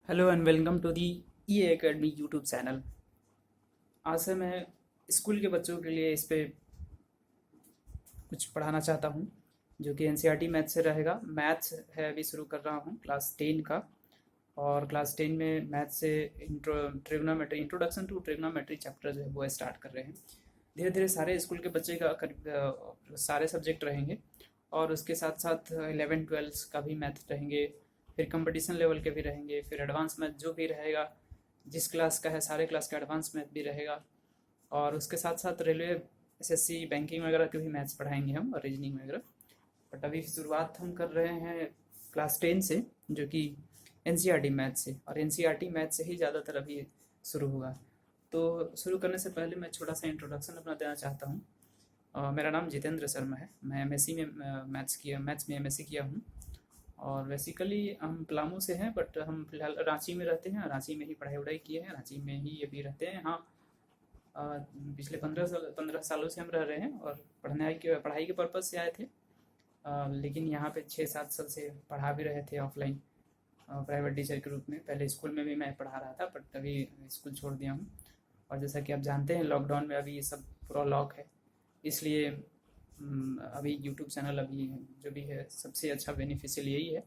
Hello and welcome to the E Academy YouTube channel. आज से मैं स्कूल के बच्चों के लिए इस पे कुछ पढ़ाना चाहता हूँ जो कि एनसीईआरटी मैथ से रहेगा। मैथ्स है अभी शुरू कर रहा हूँ क्लास 10 का। और क्लास 10 में मैथ से इंट्रोडक्शन टू ट्रिग्नोमेट्री चैप्टर जो है वो स्टार्ट कर रहे हैं। धीरे धीरे सारे स्कूल के बच्चे का सारे सब्जेक्ट रहेंगे और उसके साथ साथ 11-12 का भी मैथ रहेंगे, फिर कंपटीशन लेवल के भी रहेंगे, फिर एडवांस मैथ जो भी रहेगा जिस क्लास का है सारे क्लास का एडवांस मैथ भी रहेगा। और उसके साथ साथ रेलवे एसएससी बैंकिंग वगैरह के भी मैथ्स पढ़ाएंगे हम और रीजनिंग वगैरह। बट अभी शुरुआत हम कर रहे हैं क्लास 10 से जो कि एनसीईआरटी मैथ से, और एनसीईआरटी मैथ से ही ज़्यादातर अभी शुरू होगा। तो शुरू करने से पहले मैं छोटा सा इंट्रोडक्शन अपना देना चाहता हूँ। मेरा नाम जितेंद्र शर्मा है। मैं एमएससी में मैथ्स में एमएससी किया हूँ। और बेसिकली हम पलामू से हैं, बट हम फिलहाल रांची में रहते हैं। रांची में ही पढ़ाई वढ़ाई किए हैं, रांची में ही अभी रहते हैं। हाँ, पिछले 15 सालों से हम रह रहे हैं और पढ़ाई के पर्पज़ से आए थे। लेकिन यहाँ पे 6-7 साल से पढ़ा भी रहे थे ऑफलाइन, प्राइवेट टीचर के रूप में। पहले स्कूल में भी मैं पढ़ा रहा था बट अभी स्कूल छोड़ दिया हूँ। और जैसा कि आप जानते हैं लॉकडाउन में अभी ये सब पूरा लॉक है, इसलिए अभी यूट्यूब चैनल अभी जो भी है सबसे अच्छा बेनिफिशियल यही है।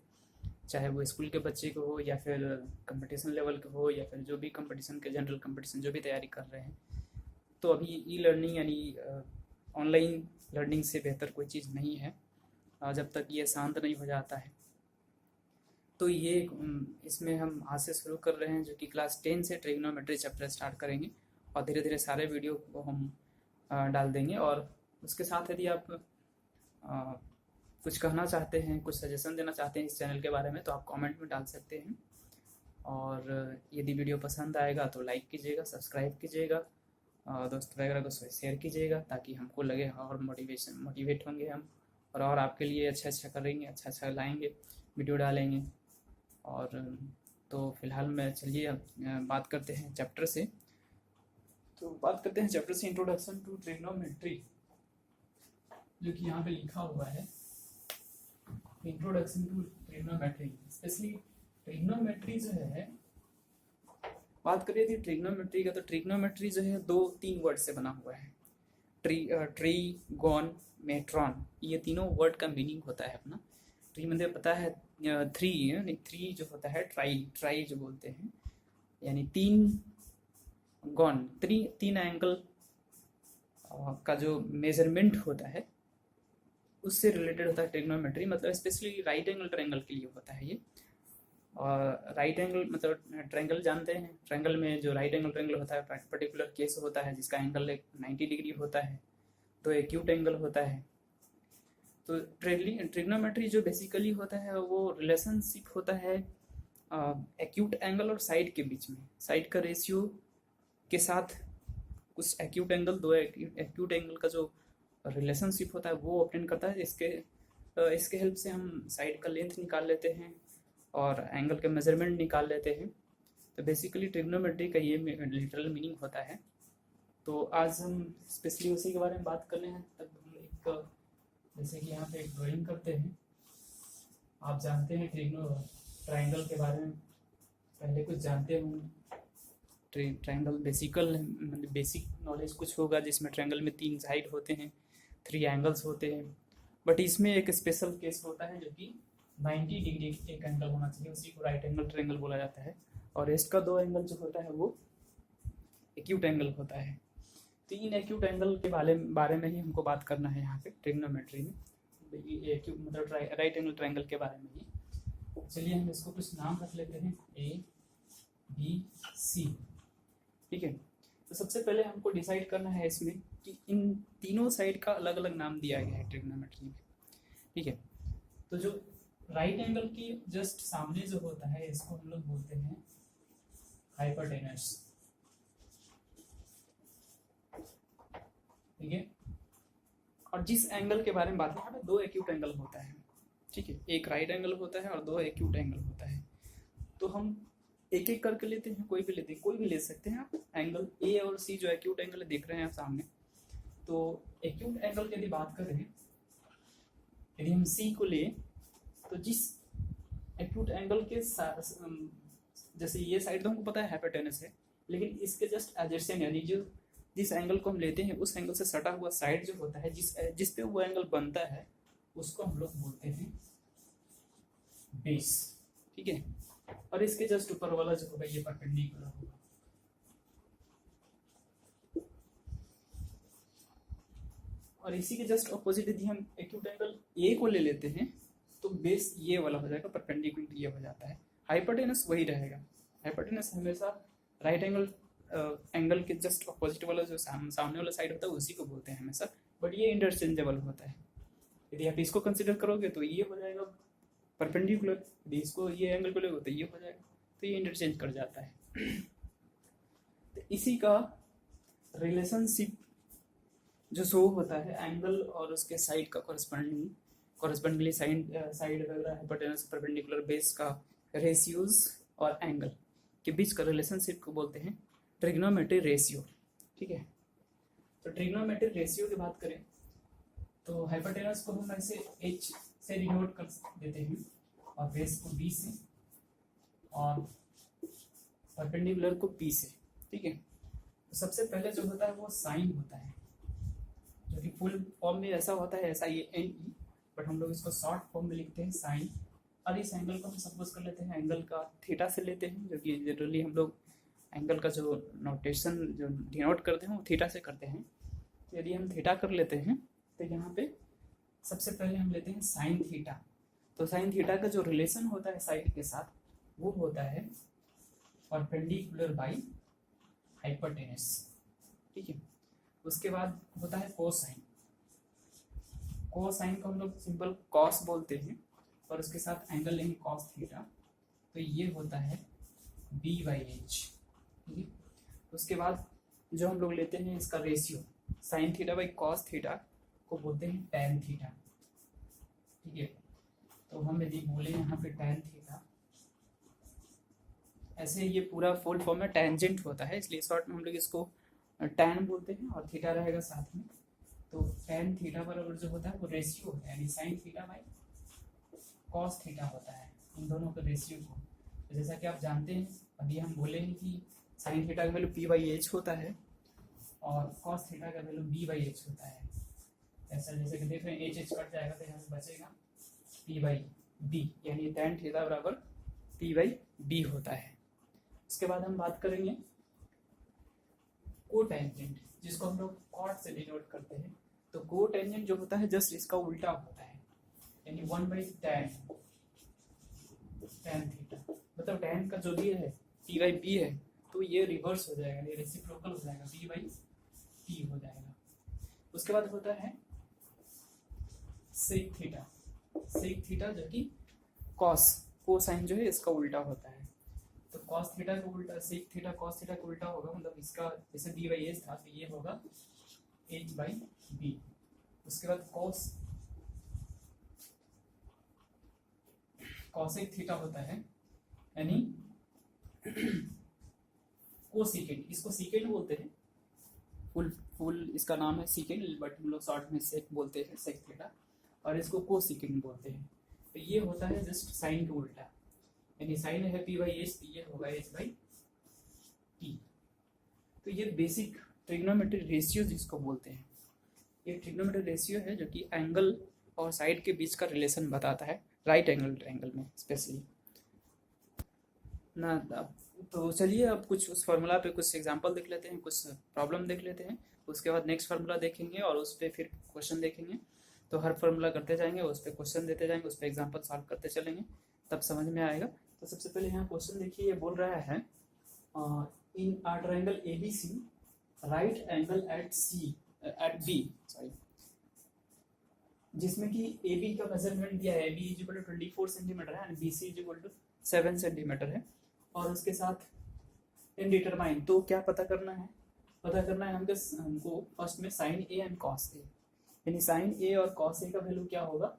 चाहे वो स्कूल के बच्चे को हो या फिर कंपटीशन लेवल के हो या फिर जो भी कंपटीशन के जनरल कंपटीशन जो भी तैयारी कर रहे हैं। तो अभी ई लर्निंग यानी ऑनलाइन लर्निंग से बेहतर कोई चीज़ नहीं है जब तक ये शांत नहीं हो जाता है। तो ये इसमें हम आज से शुरू कर रहे हैं जो कि क्लास 10 से ट्रिग्नोमेट्री चैप्टर स्टार्ट करेंगे और धीरे धीरे सारे वीडियो को हम डाल देंगे। और उसके साथ यदि आप कुछ कहना चाहते हैं, कुछ सजेशन देना चाहते हैं इस चैनल के बारे में तो आप कमेंट में डाल सकते हैं। और यदि वीडियो पसंद आएगा तो लाइक कीजिएगा, सब्सक्राइब कीजिएगा, दोस्त वगैरह को शेयर कीजिएगा ताकि हमको लगे और मोटिवेट होंगे हम और आपके लिए अच्छा करेंगे, अच्छा लाएंगे, वीडियो डालेंगे। और तो फिलहाल मैं चलिए बात करते हैं चैप्टर से। तो बात करते हैं चैप्टर से, इंट्रोडक्शन टू ट्रिग्नोमेट्री, जो कि यहाँ पे लिखा हुआ है introduction to trigonometry. Specially trigonometry जो है, बात करिए थी ट्रिग्नोमेट्री का, तो ट्रिग्नोमेट्री जो है 2-3 वर्ड से बना हुआ है। ट्रीगोन मेट्रॉन, ये तीनों वर्ड का मीनिंग होता है अपना। ट्री मतलब पता है 3 जो होता है ट्राई जो बोलते हैं, यानी 3 गॉन 3 एंगल का जो मेजरमेंट होता है उससे रिलेटेड होता है ट्रिग्नोमेट्री। मतलब स्पेशली राइट एंगल ट्रायंगल के लिए होता है ये। और राइट एंगल मतलब ट्रायंगल जानते हैं, ट्रायंगल में जो राइट एंगल ट्रायंगल होता है पर्टिकुलर केस होता है जिसका एंगल 90 डिग्री होता है, तो एक्यूट एंगल होता है। तो ट्रिग्नोमेट्री जो बेसिकली होता है वो रिलेशनशिप होता है एक्यूट एंगल और साइड के बीच में, साइड का रेशियो के साथ कुछ एक्यूट एंगल, 2 एक्यूट एंगल का जो रिलेशनशिप होता है वो ऑब्टेन करता है। इसके हेल्प से हम साइड का लेंथ निकाल लेते हैं और एंगल का मेजरमेंट निकाल लेते हैं। तो बेसिकली ट्रिग्नोमेट्री का ये लिटरल मीनिंग होता है। तो आज हम स्पेशली उसी के बारे में बात करने हैं। तब हम एक जैसे कि यहाँ पे एक ड्राइंग करते हैं। आप जानते हैं ट्रायंगल के बारे में पहले कुछ जानते होंगे। ट्रायंगल बेसिक नॉलेज कुछ होगा जिसमें ट्रायंगल में 3 साइड होते हैं, 3 एंगल्स होते हैं। बट इसमें एक स्पेशल केस होता है जो कि 90 डिग्री एक एंगल होना चाहिए, उसी को राइट एंगल ट्रायंगल बोला जाता है। और रेस्ट का 2 एंगल जो होता है वो एक्यूट एंगल होता है। 3 एक्यूट एंगल के बारे में ही हमको बात करना है यहाँ पे ट्रिग्नोमेट्री में, एक्यूट मतलब राइट एंगल ट्रायंगल के बारे में ही। चलिए हम इसको कुछ नाम रख लेते हैं, ABC, ठीक है। तो सबसे पहले हमको डिसाइड करना है इसमें कि इन तीनों साइड का अलग अलग नाम दिया गया है ट्रिग्नोमेट्री में, ठीक है। तो जो राइट एंगल की जस्ट सामने जो होता है इसको हम लोग बोलते हैं हाइपोटेनस, ठीक है। और जिस एंगल के बारे में बात है 2 एक्यूट एंगल होता है, ठीक है। एक राइट एंगल होता है और 2 एक्यूट एंगल होता है। तो हम एक एक करके लेते हैं, कोई भी ले सकते हैं आप। एंगल ए और सी जो एक्यूट एंगल देख रहे हैं आप सामने, तो एक्यूट एंगल की यदि बात करें, यदि हम सी को ले तो जिस एक्यूट एंगल के जैसे ये साइड तो हमको पता है हाइपोटेनस है, लेकिन इसके जस्ट एडजेसेंट यानी जो जिस एंगल को हम लेते हैं उस एंगल से सटा हुआ साइड जो होता है, जिस पे वो एंगल बनता है, उसको हम लोग बोलते हैं बेस। ठीक है, और इसके जस्ट ऊपर वाला जो होगा ये परपेंडिकुलर होगा। और इसी के जस्ट ऑपोजिट यदि हम एक्यूट एंगल ए को ले लेते हैं तो बेस ये वाला हो जाएगा, परपेंडिकुलर ये हो जाता है। हाइपोटेनस वही रहेगा, हाइपोटेनस हमेशा राइट एंगल एंगल के जस्ट ऑपोजिट वाला जो सामने वाला साइड होता है उसी को बोलते हैं हमेशा, बट ये इंटरचेंजेबल होता है। यदि आप इसको कंसिडर करोगे तो ये हो जाएगा परपेंडिकुलर, यदि इसको ये एंगल को लोगे तो ये हो जाएगा, तो ये इंटरचेंज कर जाता है। तो इसी का रिलेशनशिप जो शो होता है एंगल और उसके साइड का कॉरस्पॉन्डिंगली साइड वगैरह हाइपोटेनस परपेंडिकुलर बेस का रेशियोज और एंगल के बीच का रिलेशनशिप को बोलते हैं ट्रिग्नोमेट्री रेशियो। ठीक है, तो ट्रिग्नोमेट्री रेशियो की बात करें तो हाइपोटेनस को हम ऐसे h से डिनोट कर देते हैं और बेस को b से और परपेंडिकुलर को p से। ठीक है, तो सबसे पहले जो होता है वो साइन होता है, जो कि फुल फॉर्म में ऐसा होता है SINE, बट हम लोग इसको शॉर्ट फॉर्म में लिखते हैं साइन। और इस एंगल को हम सपोज कर लेते हैं एंगल का थीटा से लेते हैं, जो कि जनरली हम लोग एंगल का जो नोटेशन जो डिनोट करते हैं वो थीटा से करते हैं। तो यदि हम थीटा कर लेते हैं तो यहाँ पे सबसे पहले हम लेते हैं साइन थीटा। तो साइन थीटा का जो रिलेशन होता है साइड के साथ वो होता है परपेंडिकुलर बाई हाइपोटेनस। ठीक है, उसके बाद होता है कोसाइन। कोसाइन को हम लोग सिंपल कॉस बोलते हैं और उसके साथ एंगल लेंगे कॉस थीटा, तो ये होता है B/H। ठीक है, उसके बाद जो हम लोग लेते हैं इसका ratio sine theta by cos theta को बोलते हैं टैन थीटा। ठीक है, तो हम यदि बोले यहाँ पे टैन थीटा, ऐसे ये पूरा फुल फॉर्म में टेंजेंट होता है, इसलिए शॉर्ट में हम लोग इसको टैन बोलते हैं और थीटा रहेगा साथ में। तो टैन थीटा बराबर जो होता है वो रेशियो है, यानी sine theta by cos theta होता है, इन दोनों के रेशियो को। तो जैसा कि आप जानते हैं अभी हम बोले हैं कि साइन थीटा का वैल्यू P/H होता है और कॉस थीटा का वैल्यू B/H होता है। ऐसा जैसे कि देख रहे हैं H कट जाएगा तो यहाँ से बचेगा P/B, यानी टैन थीटा बराबर P/B होता है। उसके बाद हम बात करेंगे कोटेंजेंट, जिसको हम लोग कॉट से डिनोट करते हैं। तो कोटेंजेंट जो होता है जस्ट इसका उल्टा होता है, यानी 1/tan थीटा, मतलब tan का जो ये है P/B है तो ये रिवर्स हो जाएगा, ये रेसिप्रोकल हो जाएगा, B/P हो जाएगा। उसके बाद होता है सेक थीटा। सेक थीटा जो कि कोसाइन जो है इसका उल्टा होता है। तो कॉस थीटा का उल्टा सेक थीटा कॉस थीटा का उल्टा होगा, मतलब इसका जैसे B/H था तो ये होगा H/B। उसके बाद कॉसेक थीटा होता है, यानी कोसेकेंड, इसको सेकेंड बोलते हैं, फुल इसका नाम है सेकेंड, बट हम लोग शॉर्ट में सेक बोलते हैं, सेक थीटा, और इसको कोसेकेंड बोलते हैं। तो ये होता है जस्ट साइन का उल्टा, यानी साइन है P/H तो ये होगा H/T। तो ये बेसिक ट्रिग्नोमेट्री रेशियो जिसको बोलते हैं, ये ट्रिग्नोमेट्री रेशियो है जो कि एंगल और साइड के बीच का रिलेशन बताता है, राइट एंगल ट्रायंगल में स्पेशली ना। तो चलिए अब कुछ उस फार्मूला पे कुछ एग्जांपल देख लेते हैं, कुछ प्रॉब्लम देख लेते हैं, उसके बाद नेक्स्ट फार्मूला देखेंगे और उस पर फिर क्वेश्चन देखेंगे। तो हर फार्मूला करते जाएंगे, उस पर क्वेश्चन देते जाएंगे, उस पर एग्जाम्पल सॉल्व करते चलेंगे, तब समझ में आएगा। तो सबसे पहले यहाँ क्वेश्चन देखिए, ये बोल रहा है in a triangle ABC right angle at B, sorry, जिसमें कि AB का मेजरमेंट दिया है, AB = 24 सेंटीमीटर है, BC = 7 सेंटीमीटर है, और उसके साथ इनडिटरमाइन। तो क्या पता करना है? पता करना है हमको फर्स्ट में sine A and cos A, यानी साइन A और कॉस A का वैल्यू क्या होगा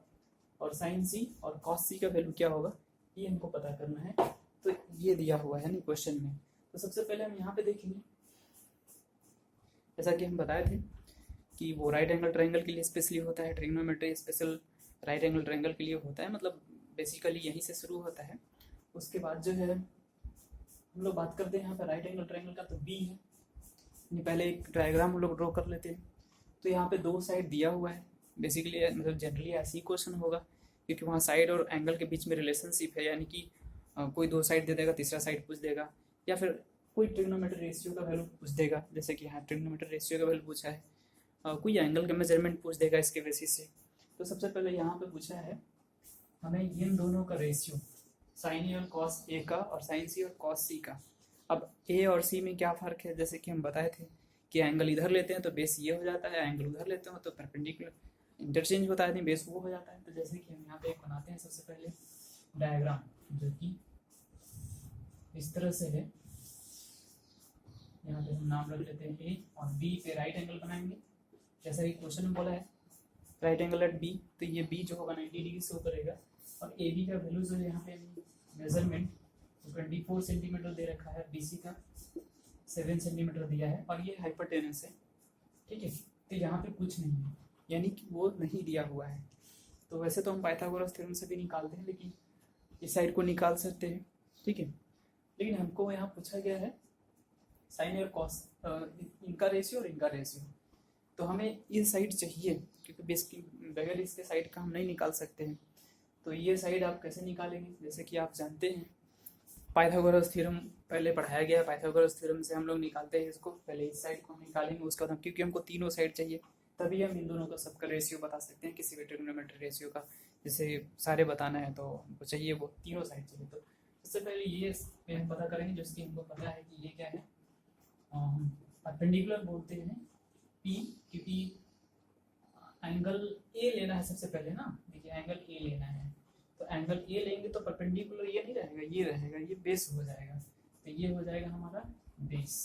और साइन C और कॉस C का वैल्यू क्या होगा, ये हमको पता करना है। तो ये दिया हुआ है ना क्वेश्चन में। तो सबसे पहले हम यहाँ पे देखेंगे, जैसा कि हम बताए थे कि वो राइट एंगल ट्रायंगल के लिए स्पेशली होता है, trigonometry special right angle triangle के लिए होता है, मतलब बेसिकली यहीं से शुरू होता है। उसके बाद जो है हम लोग बात करते हैं यहाँ पे राइट एंगल ट्रायंगल का, तो बी है। पहले एक डायग्राम हम लोग ड्रॉ कर लेते हैं। तो यहाँ पे दो साइड दिया हुआ है, बेसिकली मतलब जनरली ऐसे ही क्वेश्चन होगा, क्योंकि वहाँ साइड और एंगल के बीच में रिलेशनशिप है, यानी कि कोई दो साइड दे देगा, तीसरा साइड पूछ देगा, या फिर कोई ट्रिग्नोमेट्री रेशियो का वैल्यू पूछ देगा, जैसे कि यहाँ ट्रिग्नोमेट्री रेशियो का वैल्यू पूछा है, कोई एंगल का मेजरमेंट पूछ देगा इसके बेसिस से। तो सबसे पहले यहाँ पे पूछा है हमें इन दोनों का रेशियो, साइन ए और कॉस ए का और साइन सी और कॉस सी का। अब ए और सी में क्या फ़र्क है, जैसे कि हम बताए थे कि एंगल इधर लेते हैं तो बेस ये हो जाता है, एंगल उधर लेते हो तो परपेंडिकुलर इंटरचेंज होता है, नहीं बेस वो हो जाता है। तो जैसे कि हम यहाँ पे एक बनाते हैं सबसे पहले डायग्राम, जो कि इस तरह से है। यहाँ पे हम नाम रख लेते हैं ए, और बी पे राइट एंगल बनाएंगे, जैसा कि क्वेश्चन में बोला है राइट एंगल एट बी, तो ये बी जो होगा 90 डिग्री से ऊपर रहेगा। और ए बी का वैल्यू जो है यहाँ पे मेजरमेंट 24 सेंटीमीटर दे रखा है, बी सी का 7 सेंटीमीटर दिया है, और ये हाइपोटेनस है, ठीक है। तो यहाँ पे कुछ नहीं है, यानी कि वो नहीं दिया हुआ है। तो वैसे तो हम पाइथागोरस थ्योरम से भी निकालते हैं, लेकिन इस साइड को निकाल सकते हैं, ठीक है। लेकिन हमको यहाँ पूछा गया है साइन और कॉस, इनका रेशियो और इनका रेशियो, तो हमें ये साइड चाहिए, क्योंकि बेसिकली बगैर इसके साइड का हम नहीं निकाल सकते हैं। तो ये साइड आप कैसे निकालेंगे, जैसे कि आप जानते हैं पाइथागोरस थ्योरम पहले पढ़ाया गया है, पाइथागोरस थ्योरम से हम लोग निकालते हैं इसको। पहले इस साइड को हम निकालेंगे, उसका हम, क्योंकि हमको तीनों साइड चाहिए, तभी हम इन दोनों का सबका रेशियो बता सकते हैं, किसी भी ट्रिग्नोमेट्री रेशियो का जैसे सारे बताना है तो हमको चाहिए वो तीनों साइड चाहिए। तो सबसे पहले ये पे हम पता करेंगे, जिसकी हमको पता है कि ये क्या है, परपेंडिकुलर बोलते हैं पी, क्योंकि एंगल ए लेना है सबसे पहले ना। देखिए एंगल ए लेना है, तो एंगल ए लेंगे तो परपेंडिकुलर ये नहीं रहेगा, ये रहेगा, ये बेस हो जाएगा, तो ये हो जाएगा हमारा बेस,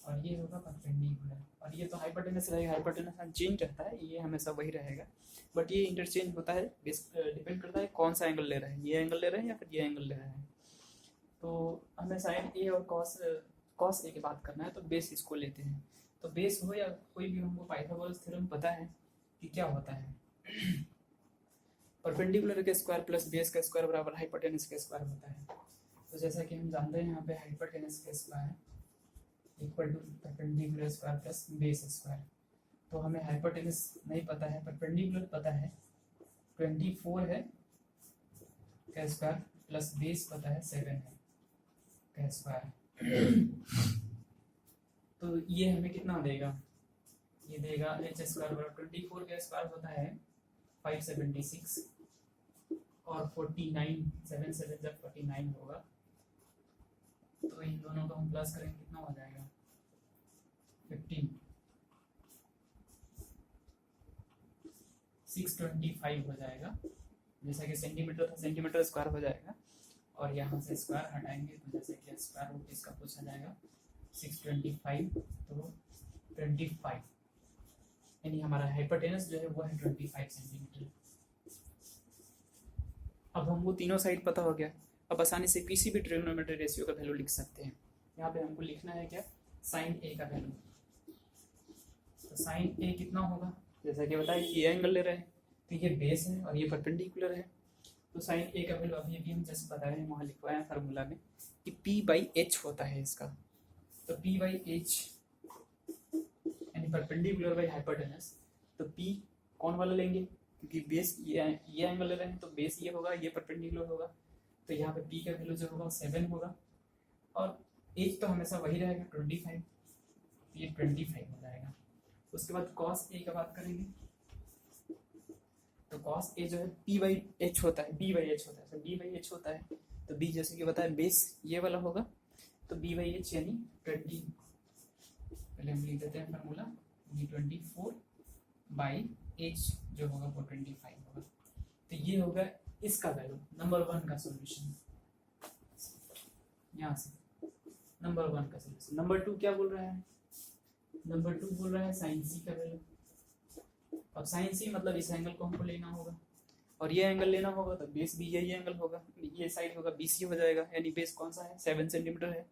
और ये होगा परपेंडिकुलर, और ये तो हाइपोटेनस रहेगा, हाइपोटेनस चेंज रहता है, ये हमेशा वही रहेगा, बट ये इंटरचेंज होता है, बेस डिपेंड करता है कौन सा एंगल ले रहे हैं, ये एंगल ले रहे हैं या फिर ये एंगल ले रहे हैं। तो हमें साइन ए और कॉस ए की बात करना है, तो बेस इसको लेते हैं। तो बेस हो या कोई भी, हमको पाइथागोरस थ्योरम पता है कि क्या होता है, परपेंडिकुलर के स्क्वायर प्लस बेस का स्क्वायर बराबर हाइपोटेनस का स्क्वायर होता है। तो जैसा कि हम जानते हैं यहाँ पे हाइपोटेनस का square equal to perpendicular square plus base square. तो हमें हाइपोटेनस नहीं पता है, परपेंडिकुलर पता है 24 है का स्क्वायर प्लस बेस पता है 7 है का स्क्वायर। तो ये हमें कितना देगा, ये देगा एच स्क्वायर बराबर 24 का स्क्वायर होता है 576, और 49 7 7 जब 49 होगा, तो इन दोनों को हम प्लस करेंगे, कितना हो जाएगा 15, 625 हो जाएगा। जैसा कि सेंटीमीटर था, सेंटीमीटर स्क्वायर हो जाएगा, और यहाँ से स्क्वायर हटाएंगे तो जैसे कि स्क्वायर रूट इसका पूछा जाएगा 625, तो 25, यानी हमारा हाइपोटेनस जो है वो है 25 सेंटीमीटर। अब हमको तीनों साइड पता हो गया, अब आसानी से किसी भी ट्रिग्नोमेट्री रेशियो का वैल्यू लिख सकते हैं। यहाँ पे हमको लिखना है क्या, साइन ए का वैल्यू। तो साइन ए कितना होगा, जैसा कि बताया कि ये एंगल ले रहे हैं, तो ये बेस है और ये परपेंडिकुलर है। तो साइन ए का वैल्यू अभी हम जस्ट बता रहे हैं, वहाँ लिखवाया है फार्मूला में कि पी बाई एच होता है इसका। तो पी बाई एच यानी परपेंडिकुलर बाई हाइपोटेनस, तो पी कौन वाला लेंगे, क्योंकि बेस ये एंगल ले रहे हैं, तो बेस ये होगा, ये परपेंडिकुलर होगा, तो यहाँ पे पी का वैल्यू जो होगा 7 होगा, और एच तो हमेशा वही रहेगा 25, तो ये 25 हो जाएगा। उसके बाद कॉस ए का बात करेंगे, तो कॉस ए जो है पी बाई एच होता है, बी बाई एच होता है, तो बी बाई एच होता है, तो बी जैसे कि बताया बेस ये वाला होगा, तो बी बाई एच यानी 20, पहले हम लिख देते हैं फार्मूला, ये 24 बाई एच जो होगा वो 25 होगा। तो ये होगा इसका वैल्यू, नंबर 1 का सॉल्यूशन, यहाँ से नंबर 1 का सॉल्यूशन। नंबर 2 क्या बोल रहा है, नंबर 2 बोल रहा है साइन सी का वैल्यू। अब साइन सी मतलब इस एंगल को हमको लेना होगा, और ये एंगल लेना होगा, तो बेस भी यही एंगल होगा, ये साइड होगा BC हो जाएगा, यानी बेस कौन सा है 7 सेंटीमीटर है,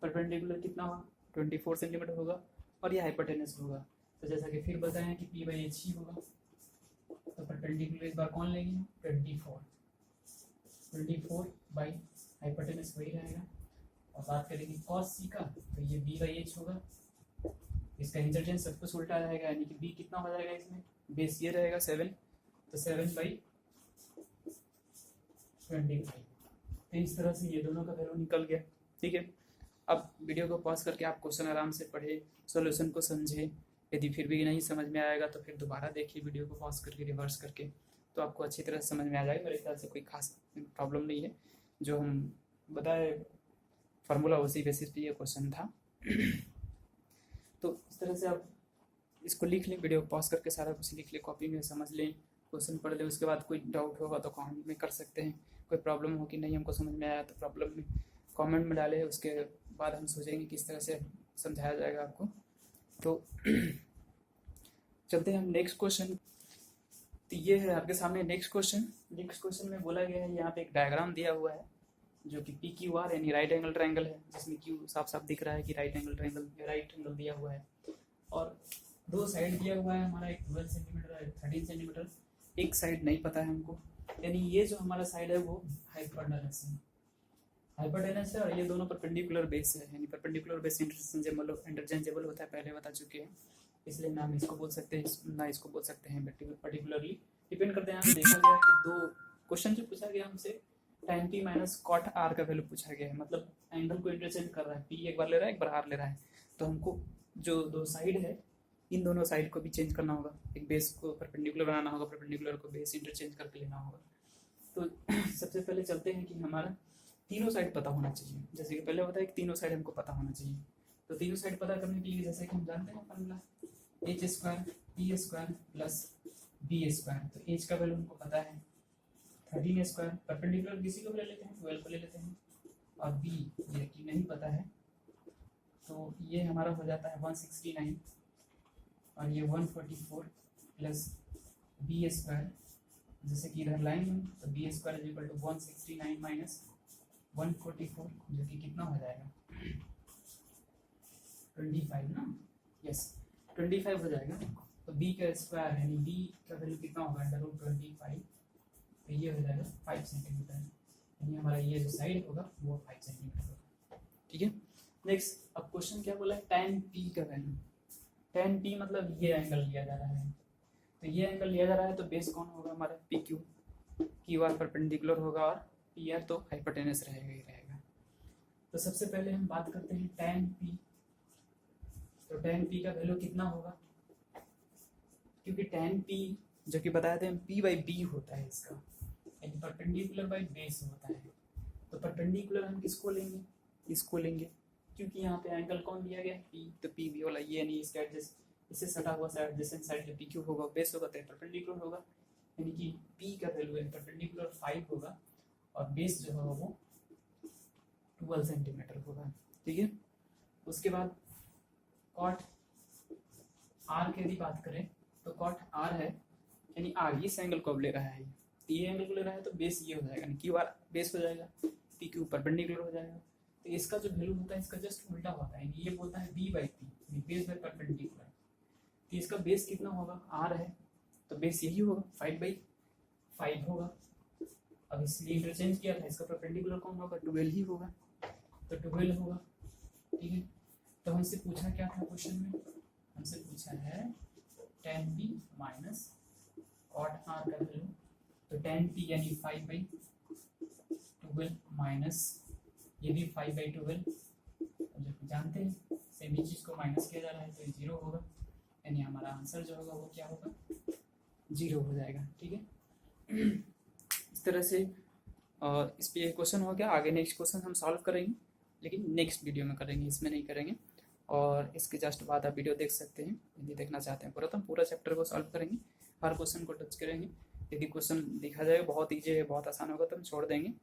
परपेंडिकुलर कितना होगा 24 सेंटीमीटर होगा, और ये हाइपोटेनस होगा। तो जैसा कि फिर बताया कि पी बाई एच ही होगा, तो परपेंडिकुलर इस बार कौन लेंगे 24 बाई हाइपोटेनस वही रहेगा, और अब बात करेंगे कॉस सी का, तो ये बी बाई एच होगा, इसका इंटरचेंज सब कुछ उल्टा रहेगा, यानी कि बी कितना हो जाएगा, इसमें बेस ये रहेगा 7, तो 7/25। तो इस तरह से ये दोनों का वैल्यू निकल गया। ठीक है, अब वीडियो को पॉज करके आप क्वेश्चन आराम से पढ़े, सॉल्यूशन को समझे। यदि फिर भी नहीं समझ में आएगा तो फिर दोबारा देखिए वीडियो को पॉज करके, रिवर्स करके, तो आपको अच्छी तरह से समझ में आ जाएगा। मेरे ख्याल से कोई खास प्रॉब्लम नहीं है, जो हम बताए फार्मूला उसी बेसिस पे ये क्वेश्चन था। तो इस तरह से आप इसको लिख लें, वीडियो पॉज करके सारा कुछ लिख लें, कॉपी में समझ लें, क्वेश्चन पढ़ लें। उसके बाद कोई डाउट होगा तो कमेंट में कर सकते हैं, कोई प्रॉब्लम हो कि नहीं हमको समझ में आया तो प्रॉब्लम में कमेंट में डालें। उसके बाद हम सोचेंगे किस तरह से समझाया जाएगा आपको। तो चलते हैं हम नेक्स्ट क्वेश्चन। तो ये है आपके सामने नेक्स्ट क्वेश्चन। नेक्स्ट क्वेश्चन में बोला गया है, यहाँ पे एक डायग्राम दिया हुआ है जो कि पी क्यू आर यानी राइट एंगल ट्रायंगल है, जिसमें क्यू साफ साफ दिख रहा है कि राइट एंगल दिया हुआ है, और दो साइड दिया हुआ है हमारा, एक 12 सेंटीमीटर और 13 सेंटीमीटर। एक साइड नहीं पता है हमको, यानी ये जो हमारा साइड है वो हाइपोटेनस है और ये दोनों परपेंडिकुलर बेस है, यानी परपेंडिकुलर बेस इंटरचेंजेबल होता है, पहले बता चुके हैं, इसलिए ना हम इसको बोल सकते हैं ना इसको बोल सकते हैं पर्टिकुलरली, डिपेंड करते हैं। देखा गया कि दो क्वेश्चन जो पूछा गया हमसे, tan p minus cot R का वैल्यू पूछा गया है, मतलब एंगल को इंटरचेंज कर रहा है, p एक बार ले रहा है एक बार r ले रहा है, तो हमको जो दो साइड है इन दोनों साइड को भी चेंज करना होगा, एक बेस को परपेंडिकुलर बनाना होगा, परपेंडिकुलर को बेस इंटरचेंज करके लेना होगा। तो सबसे पहले चलते हैं कि हमारा तीनों साइड पता होना चाहिए, जैसे कि पहले होता है कि तीनों साइड हमको पता होना चाहिए। तो तीनों साइड पता करने के लिए जैसे कि हम जानते हैं formula h² p² plus b², तो h का वैल्यू हमको पता है 13² परपेंडिकुलर किसी को ले लेते हैं, 12 को ले लेते हैं, और b ये कि नहीं पता है, तो ये हमारा हो जाता है 169 और ये 144 प्लस b², जैसे कि इधर लाइन है तो b² is equal to 169 minus 144, जो कि कितना हो जाएगा 25 ना, यस 25 हो जाएगा। तो b का स्क्वायर यानी b का वैल्यू कितना होगा √25, तो ये हो जाएगा 5 सेंटीमीटर, यानी हमारा ये जो साइड होगा वो 5 सेंटीमीटर होगा। ठीक है, नेक्स्ट अब क्वेश्चन क्या बोला है, tan p का वैल्यू। tan p मतलब ये एंगल लिया जा रहा है, तो ये एंगल लिया जा रहा है, तो बेस कौन होगा हमारा PQ, QR परपेंडिकुलर होगा और PR तो हाइपोटेनस रहेगा ही रहेगा। तो सबसे पहले हम बात करते हैं tan p, तो tan p का वैल्यू कितना होगा, क्योंकि tan p जो कि बताया था p/b होता है इसका, यानी परपेंडिकुलर बाय बेस होता है। तो परपेंडिकुलर हम किसको लेंगे, इसको लेंगे, क्योंकि यहाँ पे एंगल कौन दिया गया है p, तो p भी वाला ये नहीं, इसका एडजस्ट इससे सटा हुआ साइड एडजेसेंट साइड जो PQ होगा बेस होगा तो परपेंडिकुलर होगा, यानी कि p का वैल्यू है परपेंडिकुलर 5 होगा और बेस जो होगा वो 12 सेंटीमीटर होगा। ठीक है, उसके बाद कॉट r की यदि बात करें तो कॉट r है, यानी r इस एंगल को अब ले रहा है, ये एंगल को ले रहा है, तो बेस ये हो जाएगा, यानी QR बेस हो जाएगा, PQ परपेंडिकुलर हो जाएगा। तो इसका जो वैल्यू होता है इसका जस्ट उल्टा होता है, ये बोलता है b/p बेस बाय परपेंडिकुलर, तो इसका बेस कितना होगा r है, तो बेस यही होगा 5/5 होगा। अब इसलिए इंटरचेंज किया था, इसका परपेंडिकुलर कौन होगा 12 ही होगा, तो 12 होगा। ठीक है, तो हमसे पूछा क्या था क्वेश्चन में, हमसे पूछा है tan p minus cot r का वैल्यू, तो tan p यानी 5/12 माइनस ये भी 5/12, जो जानते हैं सेम ही चीज को माइनस किया जा रहा है तो ये 0 होगा, यानी हमारा आंसर जो होगा वो क्या होगा 0 हो जाएगा। ठीक है, इस तरह से इस पे क्वेश्चन हो गया। आगे नेक्स्ट क्वेश्चन हम सॉल्व करेंगे, लेकिन नेक्स्ट वीडियो में करेंगे, इसमें नहीं करेंगे, और इसके जस्ट बाद आप वीडियो देख सकते हैं यदि देखना चाहते हैं पूरा, तो हम पूरा चैप्टर को सॉल्व करेंगे, हर क्वेश्चन को टच करेंगे। यदि क्वेश्चन देखा जाएगा बहुत ईजी है, बहुत आसान होगा, तो हम छोड़ देंगे,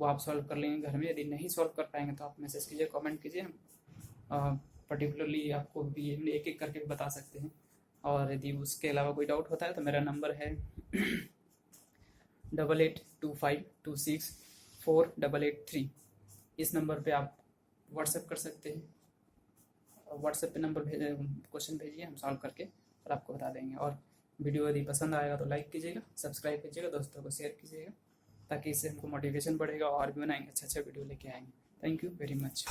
वो आप सॉल्व कर लेंगे घर में। यदि नहीं सॉल्व कर पाएंगे तो आप मैसेज कीजिए, कमेंट कीजिए, हम पर्टिकुलरली आपको भी एक एक करके बता सकते हैं। और यदि उसके अलावा कोई डाउट होता है तो मेरा नंबर है 8825264883, इस नंबर पे आप व्हाट्सएप कर सकते हैं, व्हाट्सएप पे नंबर भेजे, क्वेश्चन भेजिए, हम सॉल्व करके और आपको बता देंगे। और वीडियो यदि पसंद आएगा तो लाइक कीजिएगा, सब्सक्राइब कीजिएगा, दोस्तों को शेयर कीजिएगा, ताकि इससे हमको मोटिवेशन बढ़ेगा और भी बनाएंगे, अच्छा अच्छा वीडियो लेके आएंगे। Thank you very much.